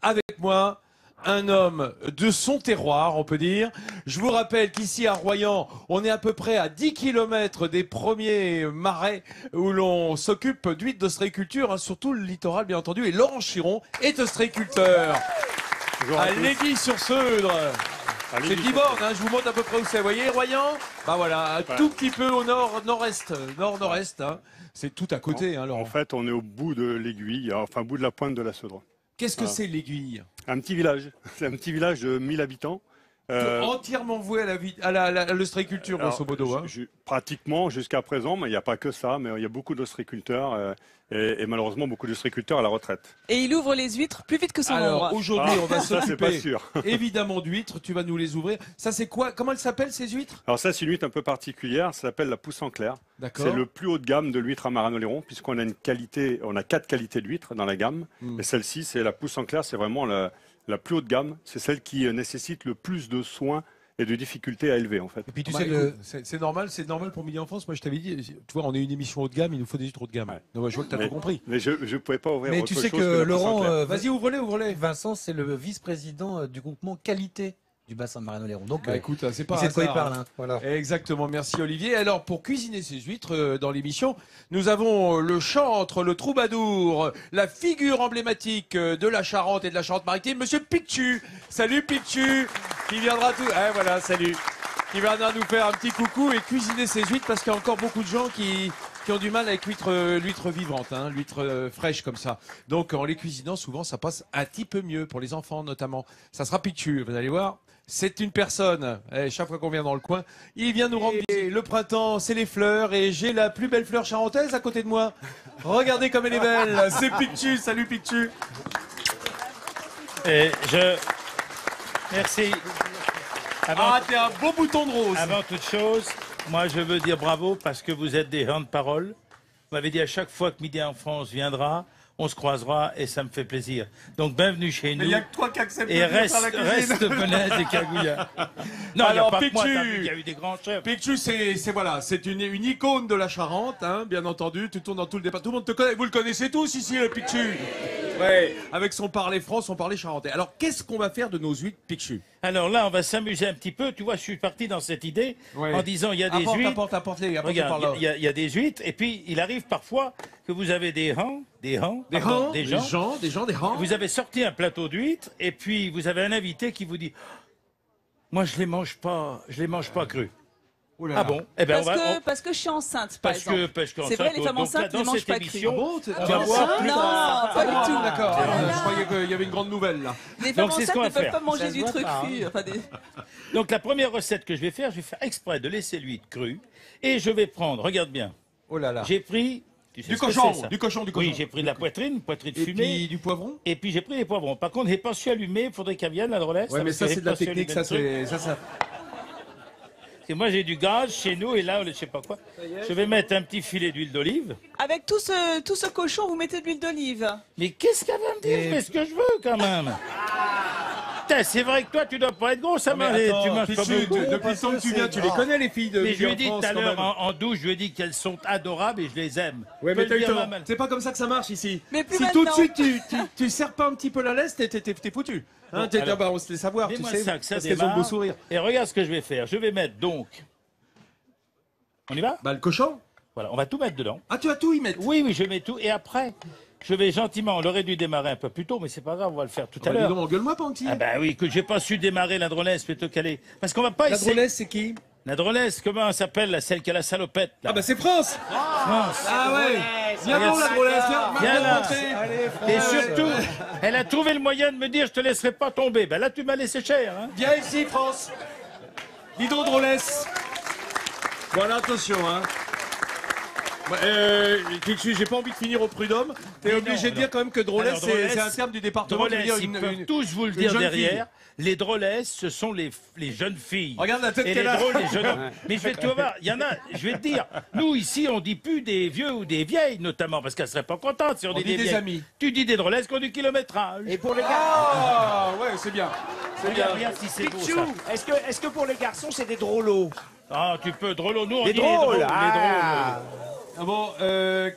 avec moi un homme de son terroir, on peut dire. Je vous rappelle qu'ici à Royan, on est à peu près à 10 km des premiers marais où l'on s'occupe d'huîtres d'ostréiculture, hein, surtout le littoral bien entendu. Et Laurent Chiron est ostréiculteur à Léguy-sur-Seudre. C'est 10 bornes, hein, je vous montre à peu près où c'est. Vous voyez Royan? Bah voilà, un tout petit peu au nord-nord-est. Nord-nord-est, hein. C'est tout à côté, hein, Laurent. En fait, on est au bout de l'aiguille, enfin au bout de la pointe de la Seudre. Qu'est-ce que c'est l'Aiguille? Un petit village. C'est un petit village de 1000 habitants. Entièrement voué à l'ostréiculture, grosso modo. Hein. Pratiquement jusqu'à présent, mais il n'y a pas que ça, mais il y a beaucoup d'ostréiculteurs et malheureusement beaucoup d'ostréiculteurs à la retraite. Et il ouvre les huîtres plus vite que son ombre. Alors aujourd'hui, on va s'occuper sûr. évidemment d'huîtres. Tu vas nous les ouvrir. Ça, c'est quoi? Comment elles s'appellent ces huîtres? Alors ça, c'est une huître un peu particulière. Ça s'appelle la pousse en clair. C'est le plus haut de gamme de l'huître à Marin-Oléron, puisqu'on a on a 4 qualités d'huîtres dans la gamme. Et celle-ci, c'est la pousse en clair. C'est vraiment la plus haute gamme. C'est celle qui nécessite le plus de soins et de difficultés à élever en fait. Et puis tu sais, c'est normal pour Midi en France. Moi, je t'avais dit, tu vois, on est une émission haut de gamme, il nous faut des huîtres haut de gamme. Ouais. Donc, je vois que tu as tout compris. Mais je ne pouvais pas ouvrir autre chose. Mais tu sais que Laurent, vas-y, ouvre-les. Vincent, c'est le vice-président du groupement qualité du bassin de Marin-Oléron. Donc, écoute, c'est pas il sait de quoi il hasard, parle. Hein. Voilà. Exactement, merci Olivier. Alors, pour cuisiner ces huîtres dans l'émission, nous avons le chantre, le troubadour, la figure emblématique de la Charente et de la Charente-Maritime, Monsieur Picchu. Salut Picchu, qui viendra tout. Eh voilà, salut. Qui viendra nous faire un petit coucou et cuisiner ces huîtres parce qu'il y a encore beaucoup de gens qui ont du mal avec l'huître vivante, hein, l'huître fraîche comme ça. Donc, en les cuisinant, souvent, ça passe un petit peu mieux pour les enfants notamment. Ça sera Picchu, vous allez voir. C'est une personne, chaque fois qu'on vient dans le coin, il vient nous rendre visite. Le printemps, c'est les fleurs et j'ai la plus belle fleur charentaise à côté de moi. Regardez comme elle est belle, c'est Picchu, salut Picchu. Merci. T'es un beau bouton de rose. Avant toute chose, moi je veux dire bravo parce que vous êtes des gens de parole. Vous m'avez dit à chaque fois que Midi en France viendra, on se croisera et ça me fait plaisir. Donc bienvenue chez nous. Il n'y a que toi qui acceptes de et venir faire la cuisine. reste Benaise et Cagouilla. Non, il n'y a pas que moi, t'as vu, il y a eu des grands chefs. Picchu, c'est une icône de la Charente, hein, bien entendu. Tu tournes dans tout le département. Tout le monde te connaît. Vous le connaissez tous ici, le Picchu. Ouais, avec son parler franc, son parler charentais. Alors, qu'est-ce qu'on va faire de nos huîtres, Picchu? Alors là, on va s'amuser un petit peu. Tu vois, je suis parti dans cette idée en disant il y a des huîtres. Apporte-les. Regarde, il y a des huîtres. Et puis, il arrive parfois que vous avez des gens. Vous avez sorti un plateau d'huîtres et puis vous avez un invité qui vous dit moi, je les mange pas crues. Ah bon? Eh ben, parce que je suis enceinte, par exemple. C'est vrai, les femmes enceintes ne mangent pas cru. Tu vas voir plus Non, pas du tout. D'accord. Je croyais qu'il y avait une grande nouvelle là. Les femmes enceintes ne peuvent pas manger d'huîtres crues. Donc la première recette que je vais faire exprès de laisser l'huître crue et je vais prendre, regarde bien. Oh là là. J'ai pris du cochon. Oui, j'ai pris de la poitrine fumée. Et puis du poivron. Et puis j'ai pris des poivrons. Par contre, j'ai pas su allumer. Il faudrait qu'elle vienne la drôlesse. Ouais, mais ça c'est de la technique. Ça. Parce que moi j'ai du gaz chez nous et là je sais pas quoi. Je vais mettre un petit filet d'huile d'olive. Avec tout ce cochon, vous mettez de l'huile d'olive. Mais qu'est-ce qu'elle va me dire? Je fais ce que je veux quand même. C'est vrai que toi tu dois pas être gros, ça m'a. Tu manges pas beaucoup. Depuis le temps que tu viens, tu les connais les filles de. Mais je lui ai dit tout à l'heure en douche, je lui ai dit qu'elles sont adorables et je les aime. Ouais, mais c'est pas comme ça que ça marche ici. Mais si tout de suite tu serres pas un petit peu la laisse, t'es foutu. Hein, on se laisse savoir, tu sais, parce qu'elles ont le beau sourire. Et regarde ce que je vais faire. Je vais mettre donc. On y va? Bah le cochon. Voilà, on va tout mettre dedans. Ah, tu vas tout y mettre? Oui, je mets tout. Et après, je vais gentiment. On aurait dû démarrer un peu plus tôt, mais c'est pas grave, on va le faire tout à l'heure. Dis donc, engueule-moi, Panty. Ah bah oui, que j'ai pas su démarrer la drôlesse, plutôt caler. Parce qu'on va pas essayer. La drôlesse, c'est qui? La drôlesse, comment elle s'appelle, celle qui a la salopette là. Ah bah c'est France. France. Ah ouais. Viens donc la drôlesse, viens là. Allez, et surtout, elle a trouvé le moyen de me dire je te laisserai pas tomber. Ben là tu m'as laissé cher. Hein. Viens ici France. Dis donc drôlesse. Voilà, attention hein. J'ai pas envie de finir au prud'homme. T'es obligé de dire quand même que drôlesse, c'est un terme du département. Drôlesse, ils peuvent tous vous le dire derrière. Les drôlesses, ce sont les jeunes filles. Regarde la tête qu'elle a. Et les drôles, les jeunes hommes. Mais je vais te voir, il y en a, je vais te dire, nous ici, on dit plus des vieux ou des vieilles, notamment, parce qu'elles seraient pas contentes si on dit des amis. Tu dis des drôlesses qui ont du kilométrage. Et pour les garçons. Ah, ouais, c'est bien. C'est bien. Regarde si c'est beau, ça. Est-ce que pour les garçons, c'est des drôlos? Ah, tu peux, drôlos, nous, on dit les drôles. Ah bon, alors,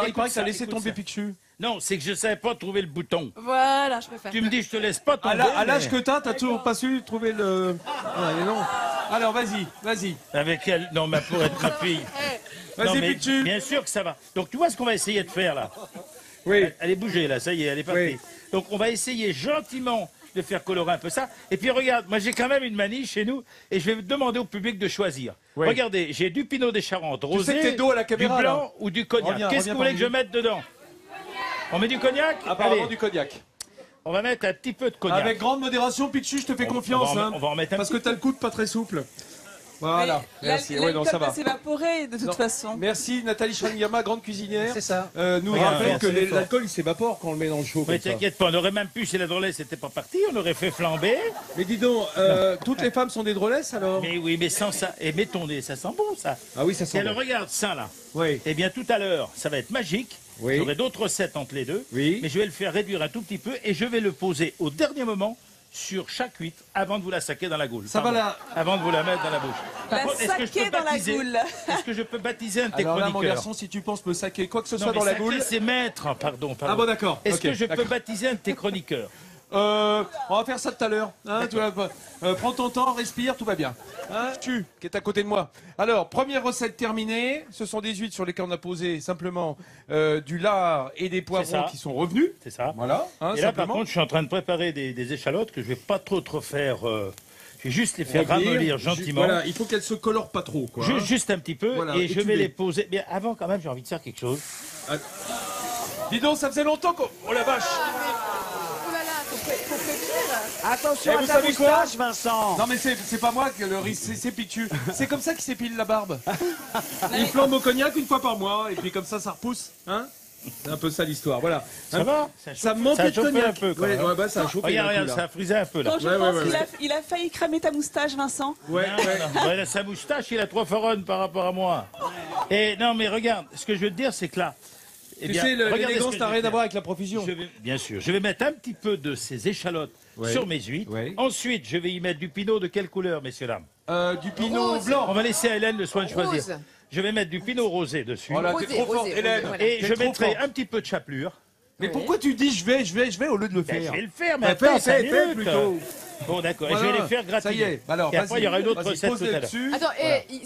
il paraît que ça a laissé tomber Picchu. Non, c'est que je savais pas trouver le bouton. Voilà, je préfère. Tu me dis, je te laisse pas tomber. À l'âge mais- que t'as toujours pas su trouver le... Ouais, non. Alors, vas-y. Avec elle, non, mais pour être ma fille. Non, Vas-y, mais Pichu. bien sûr que ça va. Donc tu vois ce qu'on va essayer de faire là. Oui. Elle est bougée là, ça y est, elle est partie. Oui. Donc on va essayer gentiment de faire colorer un peu ça. Et puis regarde, moi j'ai quand même une manie chez nous et je vais demander au public de choisir. Oui. Regardez, j'ai du Pinot des Charentes sais rosé, que t'es dos à la caméra, du blanc là. ou du cognac. Reviens, Qu'est-ce reviens que vous voulez parmi que je nous. mette dedans? On met du cognac? Apparemment Allez, du cognac. on va mettre un petit peu de cognac. Avec grande modération, Pichu, je te fais confiance. on va en mettre un parce petit que t'as le coude pas très souple. Voilà. Merci. Ouais, non, ça L'alcool va. va s'évaporer de toute Non. façon. Merci Nathalie Schrangirma, grande cuisinière. C'est ça. Nous Regarde, rappelle regarde, que c'est fort. l'alcool il s'évapore quand on le met dans le chaud. Mais comme ça. t'inquiète pas, on aurait même pu, si la drôlesse n'était pas partie, on aurait fait flamber. Mais dis donc, toutes les femmes sont des drôlesses alors? Mais oui, mais sans ça. Et mets ton nez, ça sent bon ça. Ah oui, ça Et sent alors bon. regarde ça là. Oui. Eh bien tout à l'heure, ça va être magique. Oui. J'aurai d'autres recettes entre les deux. Oui. Mais je vais le faire réduire un tout petit peu et je vais le poser au dernier moment sur chaque huître avant de vous la saquer dans la goule. Ça va Pardon. là. Avant de vous la mettre dans la bouche. Par La contre, est-ce que je saquer peux dans la baptiser- goule. Est-ce que je peux baptiser un de tes Alors là, mon chroniqueurs? garçon, si tu penses me saquer quoi que ce Non, soit mais dans la saquer, goule. c'est maître. Pardon. Ah bon, d'accord. Est-ce Ok, que je peux d'accord. baptiser un de tes chroniqueurs? On va faire ça tout à l'heure. Hein, tu vois, prends ton temps, respire, tout va bien. Hein, tu, qui est à côté de moi. Alors, première recette terminée. Ce sont des huîtres sur lesquelles on a posé simplement du lard et des poivrons ça. qui sont revenus. C'est ça. Voilà. Hein, Et là, par simplement. contre, je suis en train de préparer des échalotes que je vais pas trop faire. Je vais juste les faire Revenir. ramollir gentiment. Voilà, il faut qu'elles se colorent pas trop. Quoi, hein. Juste un petit peu. Voilà, et et je tu vais les- les poser. Mais avant, quand même, j'ai envie de faire quelque chose. Dis donc, ça faisait longtemps qu'on... Oh la vache. Oh là là, faut prévenir. Attention Eh, à vous ta savez quoi moustache, Vincent. Non mais c'est pas moi que le riz, c'est Pichu. C'est comme ça qu'il s'épile la barbe. Il flambe au cognac une fois par mois et puis comme ça repousse. Hein, c'est un peu ça l'histoire, voilà. Ça va Ça manquait de chauffé cognac. un peu, quand Ouais, même. ouais, bah, ça a chauffé Regarde, d'un coup, regarde, là. ça a frisé un peu là. Donc je Ouais, pense ouais, qu'il ouais. il a failli cramer ta moustache, Vincent. Ouais, Non, ouais. non, voilà, sa moustache, il a 3 foronnes par rapport à moi. Et non, mais regarde, ce que je veux te dire, c'est que là. eh Tu bien, sais, regardez ce l'élégance que n'a je vais rien à faire. voir avec la profusion. Bien sûr, je vais mettre un petit peu de ces échalotes Ouais. sur mes huîtres. Ouais. Ensuite, je vais y mettre du pinot de quelle couleur, messieurs, dames? Du pinot Rose. blanc. On va laisser à Hélène le soin de choisir. Rose. Je vais mettre du pinot rosé dessus. Oh là, Rosé, t'es trop forte, rosé, Hélène. rosé, voilà. Et T'es je trop mettrai forte. un petit peu de chapelure. Mais pourquoi tu dis je vais au lieu de le Ben, faire? je vais le faire, mais Bah, attends, fais 5 minutes. plutôt. Bon, d'accord. Et je Voilà. vais les faire Ça gratiner. y est. Alors, et après, il y aura une autre vas-y, recette pose tout à l'heure. là-dessus. Attends,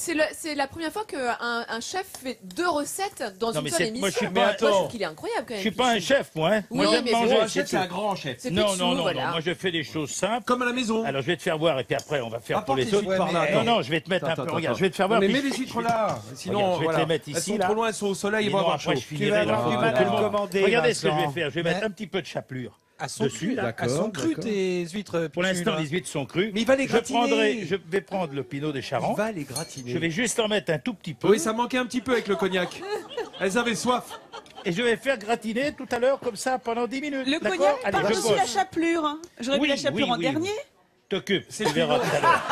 Voilà. c'est la première fois qu'un chef fait 2 recettes dans Non, une mais seule c'est- émission. moi, je suis Moi, pas- je trouve attends. qu'il est incroyable quand Je même. suis pas un Pichou. chef, moi. Hein. Oui, Moi, j'aime mais manger. bon, Un chef, tout. c'est un grand chef. C'est Non, Pichou, non, non, voilà. non. Moi, je fais des choses simples. Comme à la maison. Alors, je vais te faire voir et puis après, on va faire pour Apporte les les autres. huîtres par là. Non, attends. non, je vais te mettre un Attends, peu. attends, Regarde, attends. je vais te faire Non, voir. mais puis mets les je- huîtres là. Sinon, Regarde, je vais te voilà. les mettre Elles ici, sont là. trop loin, elles sont au soleil, ils Mais vont non, avoir après, chaud. je finirai vas avoir là. du mal Tout le à monde. commander, Regardez ce que je vais Vincent. faire. Je vais mettre un petit peu de chapelure. À son Dessus, cru, là. À d'accord, son cru, d'accord. tes huîtres. Pour Pichu, l'instant, là. les huîtres sont crues. Mais il va les gratiner. Je vais prendre le pinot des Il Charentes. va les gratiner. Je vais juste en mettre un tout petit peu. Oui, ça manquait un petit peu avec le cognac. Elles avaient soif. Et je vais faire gratiner tout à l'heure comme ça pendant 10 minutes. Le D'accord cognac Allez, je par-dessus la pose. chapelure. hein. J'aurais Oui, mis la chapelure oui, en oui, dernier. T'occupe, tu verras tout à l'heure.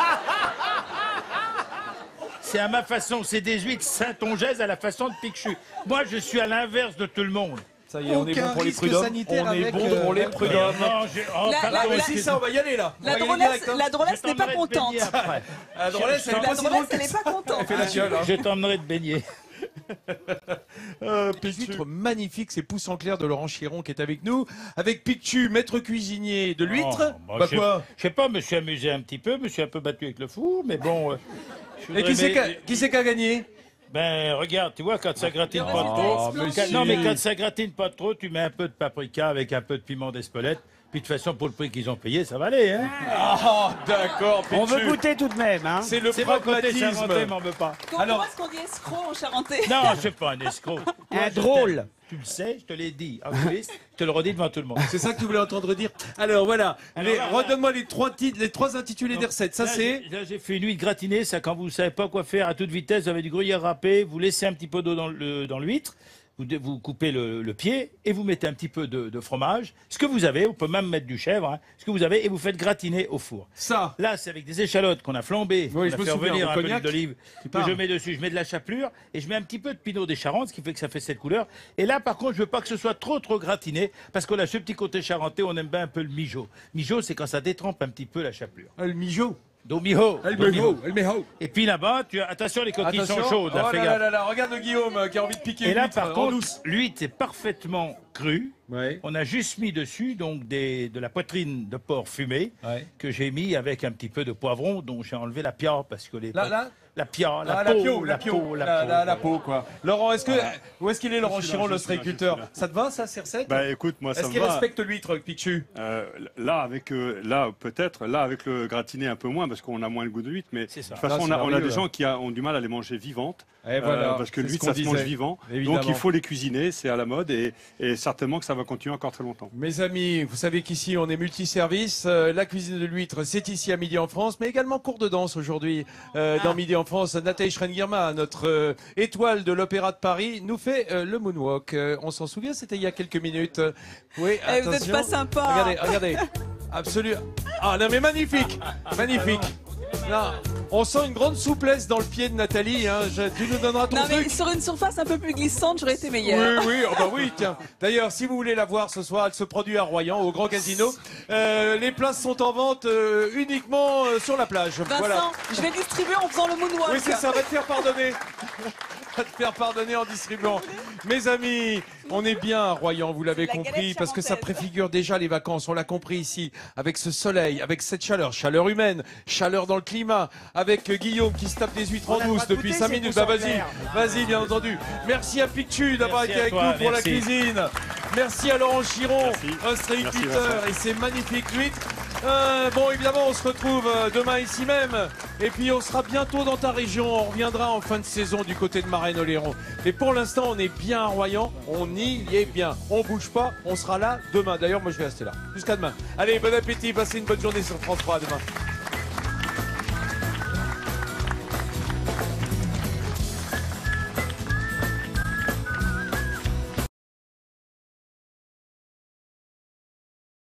C'est à ma façon, c'est des huîtres saintongeaises à la façon de Pichu. Moi, je suis à l'inverse de tout le monde. Ça y est, on est Aucun bon pour les risque prud'hommes. sanitaire On est avec, bon pour les l'alcool. prud'hommes. Non, oh, La- pardon, la- Mais si, ça, on va y aller là. On La va y aller drôlesse, direct, hein. la drôlesse Je n'est pas t'emmènerai te contente. baigner après. La drôlesse, elle est La pas si drôle drôlesse, que elle n'est pas contente. Elle fait la gueule, hein. Je t'emmènerai te baigner. Les huîtres magnifiques, c'est Pouce en clair de Laurent Chiron qui est avec nous. Avec Pichu, maître cuisinier de l'huître. Oh, Bah je- quoi Je sais pas, je me suis amusé un petit peu, je me suis un peu battu avec le four, mais bon. Et qui c'est qui a gagné? Ben, regarde, tu vois, quand ça gratine pas résultat trop. explosif. Non, mais quand ça gratine pas trop, tu mets un peu de paprika avec un peu de piment d'Espelette. Puis de toute façon, pour le prix qu'ils ont payé, ça va aller, hein. Ah, d'accord, Pichu. On veut goûter tout de même, hein. C'est le C'est mon côté pragmatisme. charentais, m'en veux pas. Comment Alors- est-ce qu'on dit escroc en charentais? Non, je suis pas un escroc. Toi, Un je drôle. t'aime. Tu le sais, je te l'ai dit en coulisses, je te le redis devant tout le monde. C'est ça que tu voulais entendre dire. Alors voilà, Alors là, redonne-moi les trois titres, les trois intitulés des recettes. Ça Là, c'est. Là, j'ai fait une huître gratinée, ça, quand vous ne savez pas quoi faire à toute vitesse, vous avez du gruyère râpé, vous laissez un petit peu d'eau dans l'huître, vous coupez le pied et vous mettez un petit peu de fromage. Ce que vous avez, on peut même mettre du chèvre, hein, ce que vous avez, et vous faites gratiner au four. Ça. Là, c'est avec des échalotes qu'on a flambées, Oui, on je a me fait souviens, revenir au un peu cognac, d'huile d'olive que parle. je mets dessus. Je mets de la chapelure et je mets un petit peu de pinot des Charentes, ce qui fait que ça fait cette couleur. Et là, par contre, je veux pas que ce soit trop gratiné, parce qu'on a ce petit côté charentais, on aime bien un peu le mijo. Mijo, c'est quand ça détrempe un petit peu la chapelure. Le mijo. Domiho. El Domiho. Mejo. Et puis là-bas, attention, les coquilles Attention. sont chaudes. Là, Oh fais là gaffe. là là, regarde le Guillaume qui a envie de piquer Et une là, huître par en contre, douce. l'huître est parfaitement crue. Ouais. On a juste mis dessus donc de la poitrine de porc fumée Ouais. que j'ai mis avec un petit peu de poivron dont j'ai enlevé la pia parce que la pia, La peau, quoi. Laurent, où est-ce qu'il est, Laurent Je suis là, Chiron, je le suis là, je suis striculteur? là. Ça te va, ça, c'est recette? Bah écoute, moi ça Est-ce me qu'il va. respecte l'huître, Pichu? Là, peut-être, là avec le gratiné un peu moins parce qu'on a moins le goût de l'huître, mais de C'est ça. toute façon Ah, c'est on a merveilleux, des là. gens qui ont du mal à les manger vivantes. Et voilà, parce que c'est ce l'huître qu'on ça se mange disait. vivant, Évidemment. donc il faut les cuisiner, c'est à la mode et certainement que ça va continuer encore très longtemps. Mes amis, vous savez qu'ici on est multiservice. La cuisine de l'huître, c'est ici à Midi en France, mais également cours de danse aujourd'hui dans Midi en France. Nathalie Schrein-Guirma, notre étoile de l'Opéra de Paris, nous fait le moonwalk. On s'en souvient, c'était il y a quelques minutes. Oui, Eh, vous n'êtes attention. pas sympa. Regardez. Absolument. Ah non mais magnifique. Magnifique. Non, on sent une grande souplesse dans le pied de Nathalie. Hein. Tu nous donneras ton Non, mais truc. sur une surface un peu plus glissante, j'aurais été Oui, meilleure. oui, oh bah oui, tiens. D'ailleurs, si vous voulez la voir ce soir, elle se produit à Royan, au Grand Casino. Les places sont en vente uniquement sur la plage. Vincent, Voilà. je vais distribuer en faisant le moonwalk. Oui, c'est ça, va te faire pardonner. Va te faire pardonner en distribuant. Mes amis, on est bien à Royan, vous l'avez La compris, galette parce que ça charentaise. préfigure déjà les vacances. On l'a compris ici, avec ce soleil, avec cette chaleur humaine, chaleur dans le climat, avec Guillaume qui se tape des huîtres en douce depuis 5 minutes. Bah vas-y, bien entendu. Merci à Pichu d'avoir Merci été à avec toi, nous pour merci. la cuisine. Merci à Laurent Chiron, Merci. un striculteur Merci, et ses magnifiques huîtres. Bon, évidemment, on se retrouve demain ici même. Et puis, on sera bientôt dans ta région. On reviendra en fin de saison du côté de Marennes-Oléron. Mais pour l'instant, on est bien à Royan. On y est bien. On bouge pas. On sera là demain. D'ailleurs, moi, je vais rester là. Jusqu'à demain. Allez, bon appétit. Passez une bonne journée sur France 3. À demain.